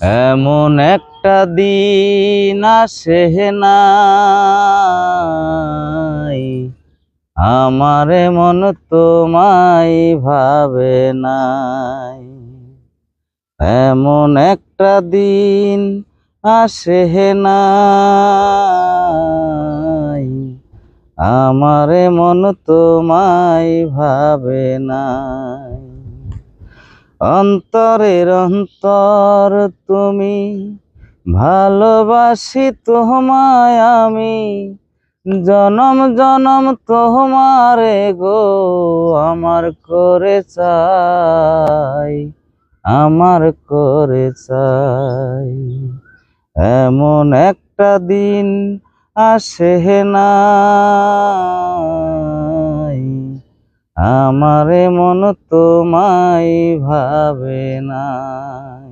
এমন একটা দিন আসে নাই, আমারে মন তোমায় ভাবে নাই। এমন একটা দিন আসে নাই, আমারে মন তোমায় ভাবে নাই। অন্তরের অন্তর তুমি, ভালোবাসি তোমায় আমি, জনম জনম তোমারে গো আমার করে চাই, আমার করে চাই। এমন একটা দিন আসে নাই, আমারে মন তোমায় ভাবে নাই।